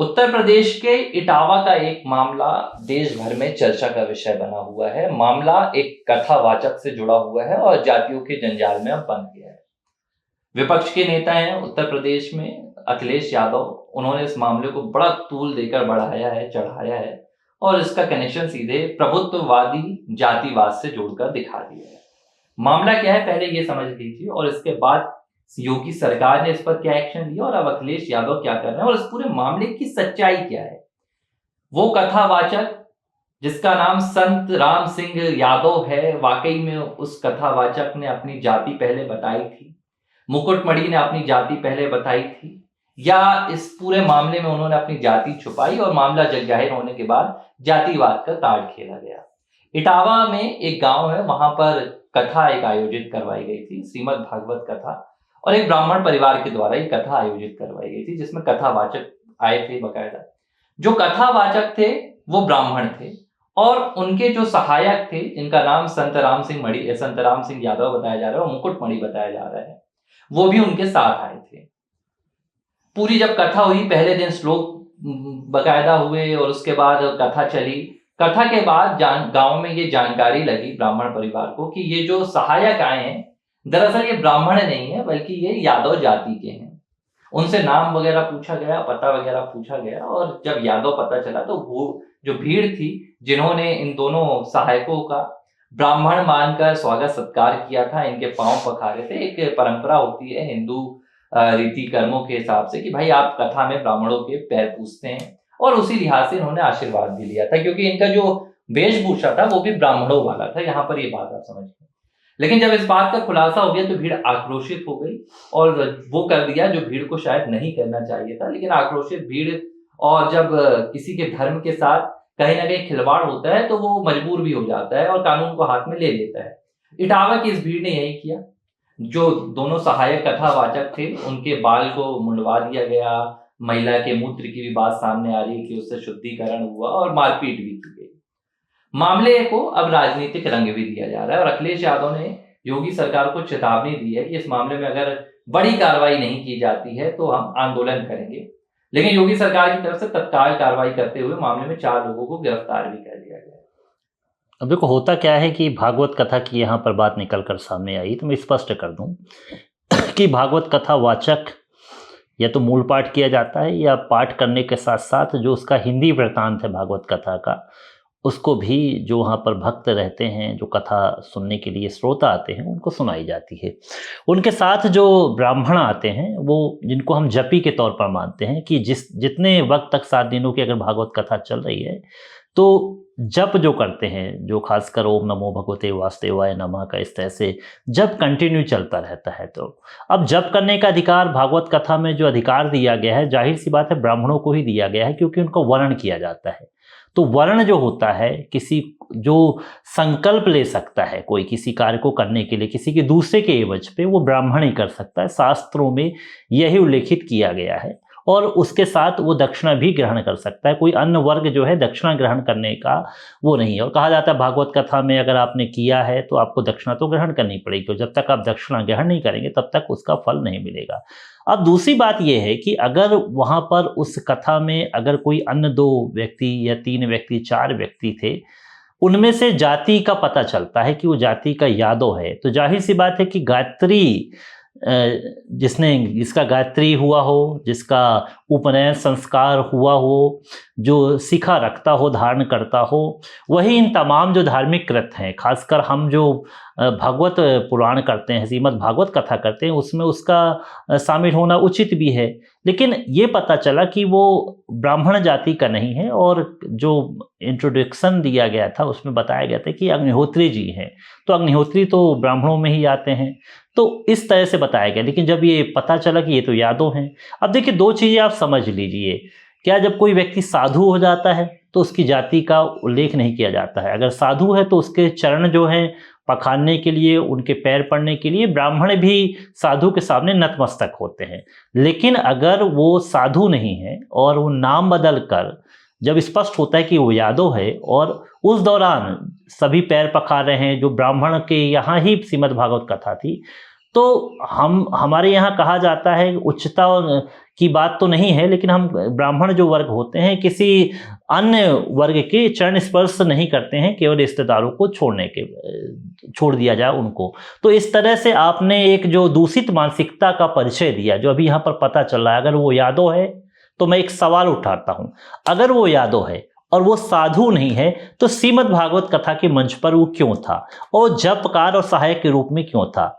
उत्तर प्रदेश के इटावा का एक मामला देश भर में चर्चा का विषय बना हुआ है। मामला एक कथावाचक से जुड़ा हुआ है और जातियों के जंजाल में अब बन गया है। विपक्ष के नेता हैं उत्तर प्रदेश में अखिलेश यादव, उन्होंने इस मामले को बड़ा तूल देकर बढ़ाया है, चढ़ाया है और इसका कनेक्शन सीधे प्रभुत्ववादी जातिवाद से जोड़कर दिखा दिया है। मामला क्या है पहले ये समझ लीजिए और इसके बाद योगी सरकार ने इस पर क्या एक्शन लिया और अब अखिलेश यादव क्या कर रहे हैं और इस पूरे मामले की सच्चाई क्या है। वो कथावाचक जिसका नाम संत राम सिंह यादव है, वाकई में उस कथावाचक ने अपनी जाति पहले बताई थी, मुकुटमणि ने अपनी जाति पहले बताई थी, या इस पूरे मामले में उन्होंने अपनी जाति छुपाई और मामला जग जाहिर होने के बाद जातिवाद का कार्ड खेला गया। इटावा में एक गांव है, वहां पर कथा एक आयोजित करवाई गई थी, श्रीमद् भागवत कथा, और एक ब्राह्मण परिवार के द्वारा ये कथा आयोजित करवाई गई थी जिसमें कथावाचक आए थे बकायदा। जो कथावाचक थे वो ब्राह्मण थे और उनके जो सहायक थे जिनका नाम संत राम सिंह यादव बताया जा रहा है और मुकुटमणि बताया जा रहा है, वो भी उनके साथ आए थे। पूरी जब कथा हुई, पहले दिन श्लोक बकायदा हुए और उसके बाद कथा चली। कथा के बाद गांव में ये जानकारी लगी ब्राह्मण परिवार को कि ये जो सहायक आए हैं दरअसल ये ब्राह्मण नहीं है बल्कि ये यादव जाति के हैं। उनसे नाम वगैरह पूछा गया, पता वगैरह पूछा गया और जब यादव पता चला तो वो जो भीड़ थी जिन्होंने इन दोनों सहायकों का ब्राह्मण मानकर स्वागत सत्कार किया था, इनके पांव पखारे थे। एक परंपरा होती है हिंदू रीति कर्मों के हिसाब से कि भाई आप कथा में ब्राह्मणों के पैर पूछते हैं और उसी लिहाज से इन्होंने आशीर्वाद भी लिया था क्योंकि इनका जो वेशभूषा था वो भी ब्राह्मणों वाला था। यहाँ पर ये बात आप समझ गए। लेकिन जब इस बात का खुलासा हो गया तो भीड़ आक्रोशित हो गई और वो कर दिया जो भीड़ को शायद नहीं करना चाहिए था। लेकिन आक्रोशित भीड़, और जब किसी के धर्म के साथ कहीं ना कहीं खिलवाड़ होता है तो वो मजबूर भी हो जाता है और कानून को हाथ में ले लेता है। इटावा की इस भीड़ ने यही किया। जो दोनों सहायक कथावाचक थे उनके बाल को मुंडवा दिया गया, महिला के मूत्र की भी बात सामने आ रही है कि उससे शुद्धिकरण हुआ और मारपीट भी की गई। मामले को अब राजनीतिक रंग भी दिया जा रहा है और अखिलेश यादव ने योगी सरकार को चेतावनी दी है कि इस मामले में अगर बड़ी कार्रवाई नहीं की जाती है तो हम आंदोलन करेंगे। लेकिन योगी सरकार की तरफ से तत्काल कार्रवाई करते हुए मामले में 4 लोगों को गिरफ्तार भी कर लिया गया। अब देखो होता क्या है कि भागवत कथा की यहाँ पर बात निकल कर सामने आई तो मैं स्पष्ट कर दूं कि भागवत कथा वाचक या तो मूल पाठ किया जाता है या पाठ करने के साथ साथ जो उसका हिंदी वृत्तांत है भागवत कथा का, उसको भी जो वहाँ पर भक्त रहते हैं, जो कथा सुनने के लिए श्रोता आते हैं, उनको सुनाई जाती है। उनके साथ जो ब्राह्मण आते हैं वो जिनको हम जपी के तौर पर मानते हैं कि जितने वक्त तक 7 दिनों की अगर भागवत कथा चल रही है तो जप जो करते हैं, जो खासकर ओम नमो भगवते वासुदेवाय नमः का इस तरह से जप कंटिन्यू चलता रहता है। तो अब जप करने का अधिकार भागवत कथा में जो अधिकार दिया गया है, जाहिर सी बात है ब्राह्मणों को ही दिया गया है क्योंकि उनको वर्ण किया जाता है। तो वर्ण जो होता है, किसी जो संकल्प ले सकता है कोई किसी कार्य को करने के लिए किसी के दूसरे के एवज पे, वो ब्राह्मण ही कर सकता है। शास्त्रों में यही उल्लेखित किया गया है और उसके साथ वो दक्षिणा भी ग्रहण कर सकता है। कोई अन्य वर्ग जो है दक्षिणा ग्रहण करने का वो नहीं है। और कहा जाता है भागवत कथा में अगर आपने किया है तो आपको दक्षिणा तो ग्रहण करनी पड़ेगी, तो जब तक आप दक्षिणा ग्रहण नहीं करेंगे तब तक उसका फल नहीं मिलेगा। अब दूसरी बात यह है कि अगर वहाँ पर उस कथा में अगर कोई अन्य 2 व्यक्ति या 3 व्यक्ति 4 व्यक्ति थे, उनमें से जाति का पता चलता है कि वो जाति का यादव है, तो जाहिर सी बात है कि गायत्री जिसका गायत्री हुआ हो, जिसका उपनयन संस्कार हुआ हो, जो शिखा रखता हो, धारण करता हो, वही इन तमाम जो धार्मिक कृत्य हैं, खासकर हम जो भागवत पुराण करते हैं, श्रीमद् भागवत कथा करते हैं, उसमें उसका शामिल होना उचित भी है। लेकिन ये पता चला कि वो ब्राह्मण जाति का नहीं है और जो इंट्रोडक्शन दिया गया था उसमें बताया गया था कि अग्निहोत्री जी हैं, तो अग्निहोत्री तो ब्राह्मणों में ही आते हैं, तो इस तरह से बताया गया। लेकिन जब ये पता चला कि ये तो यादव हैं, अब देखिए 2 चीज़ें आप समझ लीजिए। क्या जब कोई व्यक्ति साधु हो जाता है तो उसकी जाति का उल्लेख नहीं किया जाता है। अगर साधु है तो उसके चरण जो हैं पखारने के लिए, उनके पैर पड़ने के लिए ब्राह्मण भी साधु के सामने नतमस्तक होते हैं। लेकिन अगर वो साधु नहीं है और वो नाम बदल कर जब स्पष्ट होता है कि वो यादव है और उस दौरान सभी पैर पखार रहे हैं, जो ब्राह्मण के यहाँ ही श्रीमद् भागवत कथा थी, तो हमारे यहाँ कहा जाता है उच्चता की बात तो नहीं है, लेकिन हम ब्राह्मण जो वर्ग होते हैं किसी अन्य वर्ग के चरण स्पर्श नहीं करते हैं, केवल रिश्तेदारों को छोड़ दिया जाए उनको। तो इस तरह से आपने एक जो दूषित मानसिकता का परिचय दिया जो अभी यहाँ पर पता चल रहा है, अगर वो यादव है तो मैं एक सवाल उठाता हूँ, अगर वो यादव है और वो साधु नहीं है तो श्रीमद् भागवत कथा के मंच पर वो क्यों था और जपकार और सहायक के रूप में क्यों था?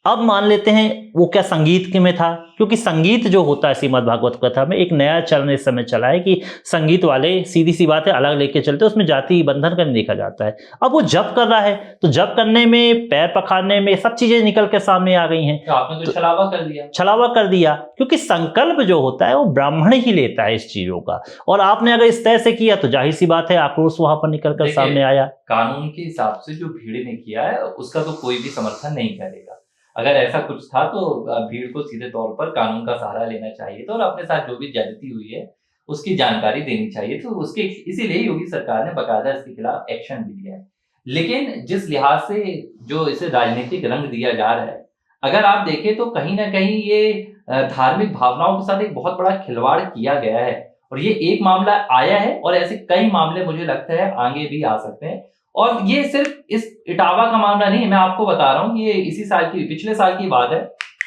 अब मान लेते हैं वो क्या संगीत के में था, क्योंकि संगीत जो होता है श्रीमद् भागवत कथा में एक नया चलन इस समय चला है कि संगीत वाले सीधी सी बात है अलग लेके चलते, उसमें जाति बंधन का नहीं देखा जाता है। अब वो जप कर रहा है तो जप करने में, पैर पखारने में सब चीजें निकल के सामने आ गई हैं। तो आपने तो छलावा कर दिया, क्योंकि संकल्प जो होता है वो ब्राह्मण ही लेता है इस चीजों का, और आपने अगर इस तरह से किया तो जाहिर सी बात है आक्रोश वहां पर निकल कर सामने आया। कानून के हिसाब से जो भीड़ ने किया है उसका तो कोई भी समर्थन नहीं करेगा। अगर ऐसा कुछ था तो भीड़ को सीधे तौर पर कानून का सहारा लेना चाहिए था और अपने साथ जो भी ज्यादती हुई है उसकी जानकारी देनी चाहिए। तो उसके इसीलिए योगी सरकार ने बकायदा इसके खिलाफ एक्शन भी लिया है। लेकिन जिस लिहाज से जो इसे राजनीतिक रंग दिया जा रहा है, अगर आप देखें तो कहीं ना कहीं ये धार्मिक भावनाओं के साथ एक बहुत बड़ा खिलवाड़ किया गया है और ये एक मामला आया है और ऐसे कई मामले मुझे लगता है आगे भी आ सकते हैं। और ये सिर्फ इस इटावा का मामला नहीं है, मैं आपको बता रहा हूँ, ये इसी साल की, पिछले साल की बात है।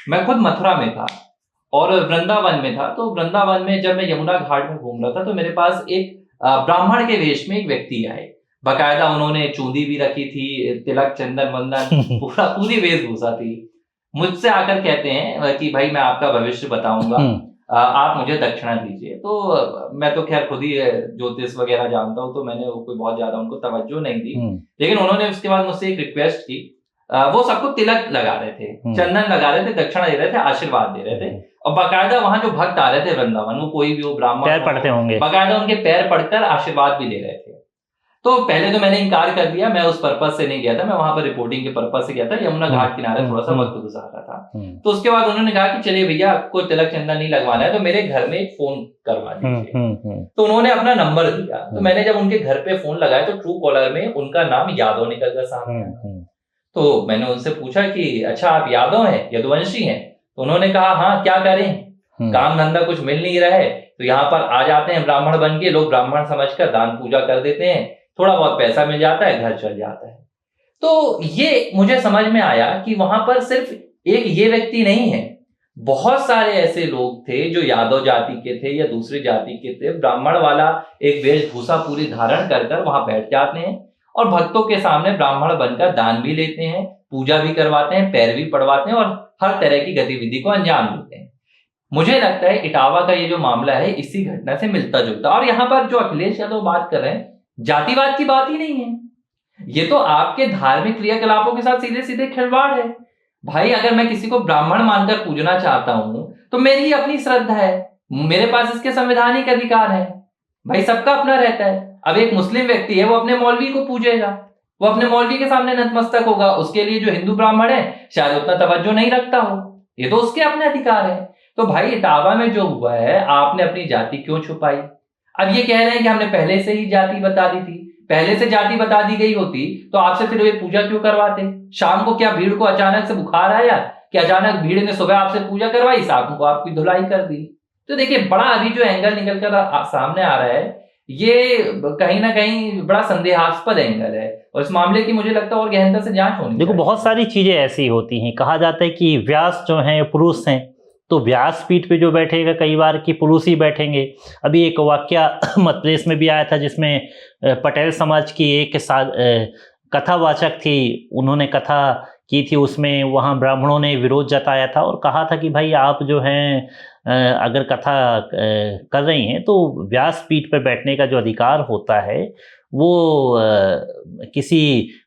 मैं खुद मथुरा में था और वृंदावन में था। तो वृंदावन में जब मैं यमुना घाट में घूम रहा था तो मेरे पास एक ब्राह्मण के वेश में एक व्यक्ति आए। बाकायदा उन्होंने चूंदी भी रखी थी, तिलक चंदन वंदन पूरी वेशभूषा थी। मुझसे आकर कहते हैं कि भाई मैं आपका भविष्य बताऊंगा, आप मुझे दक्षिणा दीजिए। तो मैं तो खैर खुद ही ज्योतिष वगैरह जानता हूँ तो मैंने कोई बहुत ज्यादा उनको तवज्जो नहीं दी। लेकिन उन्होंने उसके बाद मुझसे एक रिक्वेस्ट की। वो सबको तिलक लगा रहे थे, चंदन लगा रहे थे, दक्षिणा दे रहे थे, आशीर्वाद दे रहे थे। और बाकायदा वहां जो भक्त आ रहे थे वृंदावन, वो कोई भी वो ब्राह्मण पैर पड़ते होंगे, बाकायदा उनके पैर पड़कर आशीर्वाद भी ले रहे थे। तो पहले तो मैंने इनकार कर दिया, मैं उस पर्पज से नहीं गया था, मैं वहां पर रिपोर्टिंग के पर्पज से गया था। यमुना घाट किनारे थोड़ा सा वक्त गुजार रहा था। तो उसके बाद उन्होंने कहा कि चलिए भैया आपको तिलक चंदन नहीं लगवाना है तो मेरे घर में एक फोन करवा दीजिए। तो उन्होंने अपना नंबर दिया। तो मैंने जब उनके घर पे फोन लगाया तो ट्रू कॉलर में उनका नाम यादव निकल कर सामने आया। तो मैंने उनसे पूछा कि अच्छा आप यादव हैं, यदुवंशी हैं? तो उन्होंने कहा हाँ क्या करें, काम धंधा कुछ मिल नहीं रहा है तो यहाँ पर आ जाते हैं ब्राह्मण बन के, लोग ब्राह्मण समझकर दान पूजा कर देते हैं, थोड़ा बहुत पैसा मिल जाता है, घर चल जाता है। तो ये मुझे समझ में आया कि वहां पर सिर्फ एक ये व्यक्ति नहीं है, बहुत सारे ऐसे लोग थे जो यादव जाति के थे या दूसरी जाति के थे, ब्राह्मण वाला एक वेशभूषा पूरी धारण कर वहां बैठ जाते हैं और भक्तों के सामने ब्राह्मण बनकर दान भी लेते हैं, पूजा भी करवाते हैं, पैर भी पड़वाते हैं और हर तरह की गतिविधि को अंजाम देते हैं। मुझे लगता है इटावा का ये जो मामला है इसी घटना से मिलता जुलता। और यहाँ पर जो अखिलेश यादव बात कर रहे हैं, जातिवाद की बात ही नहीं है, ये तो आपके धार्मिक क्रियाकलापों के साथ सीधे सीधे खिलवाड़ है। भाई अगर मैं किसी को ब्राह्मण मानकर पूजना चाहता हूं तो मेरी अपनी श्रद्धा है, मेरे पास इसके संवैधानिक अधिकार है। भाई सबका अपना रहता है। अब एक मुस्लिम व्यक्ति है, वो अपने मौलवी को पूजेगा, वो अपने मौलवी के सामने नतमस्तक होगा, उसके लिए जो हिंदू ब्राह्मण है शायद उतना तवज्जो नहीं रखता हो, ये तो उसके अपने अधिकार है। तो भाई इटावा में जो हुआ है, आपने अपनी जाति क्यों छुपाई? अब ये कह रहे हैं कि हमने पहले से ही जाति बता दी थी। पहले से जाति बता दी गई होती तो आपसे फिर ये पूजा क्यों करवाते? शाम को क्या भीड़ को अचानक से बुखार आया कि अचानक भीड़ ने सुबह आपसे पूजा करवाई, शाम को आपकी धुलाई कर दी? तो देखिए बड़ा अभी जो एंगल निकल कर सामने आ रहा है, ये कहीं ना कहीं बड़ा संदेहास्पद एंगल है और इस मामले की मुझे लगता है और गहनता से जांच होनी। देखो बहुत सारी चीजें ऐसी होती हैं, कहा जाता है कि व्यास जो हैं पुरुष हैं तो व्यास पीठ पे जो बैठेगा कई बार कि पुरुष ही बैठेंगे। अभी एक वाक्य मध्य प्रदेश में भी आया था जिसमें पटेल समाज की एक कथावाचक थी, उन्होंने कथा की थी, उसमें वहाँ ब्राह्मणों ने विरोध जताया था और कहा था कि भाई आप जो हैं अगर कथा कर रही हैं तो व्यास पीठ पर बैठने का जो अधिकार होता है वो किसी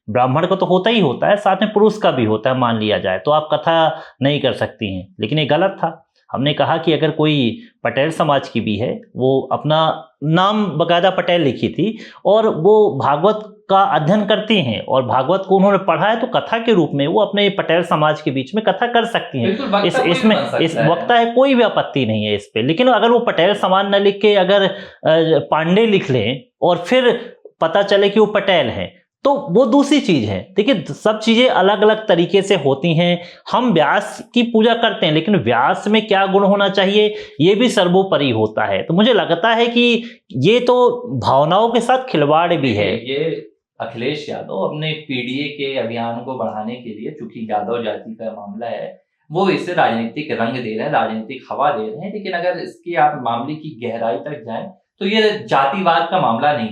ब्राह्मण को तो होता ही होता है, साथ में पुरुष का भी होता है मान लिया जाए, तो आप कथा नहीं कर सकती हैं। लेकिन ये गलत था। हमने कहा कि अगर कोई पटेल समाज की भी है, वो अपना नाम बकायदा पटेल लिखी थी और वो भागवत का अध्ययन करती हैं और भागवत को उन्होंने पढ़ा है तो कथा के रूप में वो अपने पटेल समाज के बीच में कथा कर सकती हैं। इसमें इस वक्ता है, कोई भी आपत्ति नहीं है इस पे। लेकिन अगर वो पटेल समाज न लिख के अगर पांडे लिख लें और फिर पता चले कि वो पटेल हैं तो वो दूसरी चीज है। देखिए, सब चीजें अलग अलग तरीके से होती हैं। हम व्यास की पूजा करते हैं, लेकिन व्यास में क्या गुण होना चाहिए ये भी सर्वोपरि होता है। तो मुझे लगता है कि ये तो भावनाओं के साथ खिलवाड़ भी है। ये अखिलेश यादव अपने पीडीए के अभियान को बढ़ाने के लिए, चूंकि यादव जाति का मामला है, वो इसे राजनीतिक रंग दे रहे हैं, राजनीतिक हवा दे रहे हैं। लेकिन अगर इसकी आप मामले की गहराई तक जाएं तो ये जातिवाद का मामला नहीं,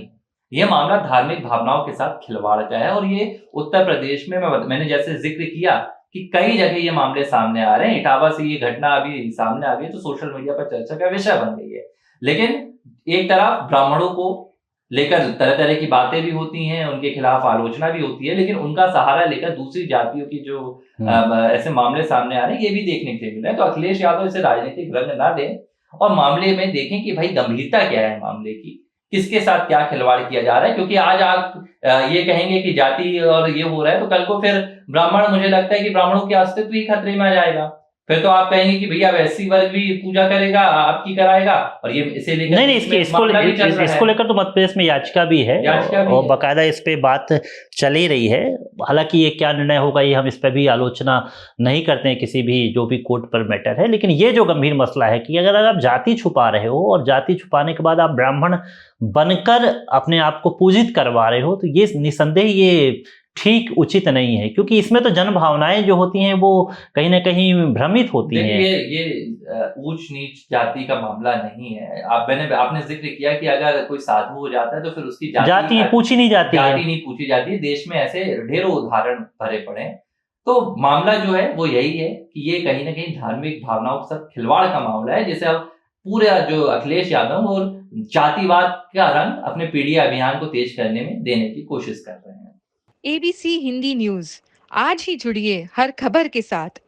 ये मामला धार्मिक भावनाओं के साथ खिलवाड़ का है। और ये उत्तर प्रदेश में मैंने जैसे जिक्र किया कि कई जगह ये मामले सामने आ रहे हैं। इटावा से ये घटना अभी सामने आ गई तो सोशल मीडिया पर चर्चा का विषय बन गई है। लेकिन एक तरफ ब्राह्मणों को लेकर तरह तरह की बातें भी होती हैं, उनके खिलाफ आलोचना भी होती है, लेकिन उनका सहारा लेकर दूसरी जातियों की जो ऐसे मामले सामने आ रहे हैं, ये भी देखने के लिए मिल रहे हैं। तो अखिलेश यादव इसे राजनीतिक रंग ना दें और मामले में देखें कि भाई गंभीरता क्या है मामले की, किसके साथ क्या खिलवाड़ किया जा रहा है। क्योंकि आज आप ये कहेंगे कि जाति और ये हो रहा है, तो कल को फिर ब्राह्मण, मुझे लगता है कि ब्राह्मणों के अस्तित्व ही खतरे में आ जाएगा। फिर तो आप कहेंगे कि भैया एससी वर्ग भी पूजा करेगा, आपकी कराएगा, और ये इसे लेकर नहीं, इसको लेकर तो मध्य प्रदेश में याचिका भी है, और बाकायदा इस पे बात चल ही रही है। हालांकि ये क्या निर्णय होगा ये हम इस पर भी आलोचना नहीं करते हैं, किसी भी जो भी कोर्ट पर मैटर है। लेकिन ये जो गंभीर मसला है कि अगर आप जाति छुपा रहे हो और जाति छुपाने के बाद आप ब्राह्मण बनकर अपने आप को पूजित करवा रहे हो, तो ये निसंदेह ये ठीक उचित नहीं है। क्योंकि इसमें तो जन भावनाएं जो होती हैं वो कहीं ना कहीं भ्रमित होती हैं। ये ऊंच नीच जाति का मामला नहीं है। आपने जिक्र किया कि अगर कोई साधु हो जाता है तो फिर उसकी जाति पूछी नहीं जाती, जाति नहीं पूछी जाती। देश में ऐसे ढेरों उदाहरण भरे पड़े। तो मामला जो है वो यही है कि ये कहीं ना कहीं धार्मिक भावनाओं के साथ खिलवाड़ का मामला है, जिसे अब पूरा जो अखिलेश यादव और जातिवाद का रंग अपने पीडीए अभियान को तेज करने में देने की कोशिश कर रहे हैं। ABC हिंदी न्यूज, आज ही जुड़िए हर खबर के साथ।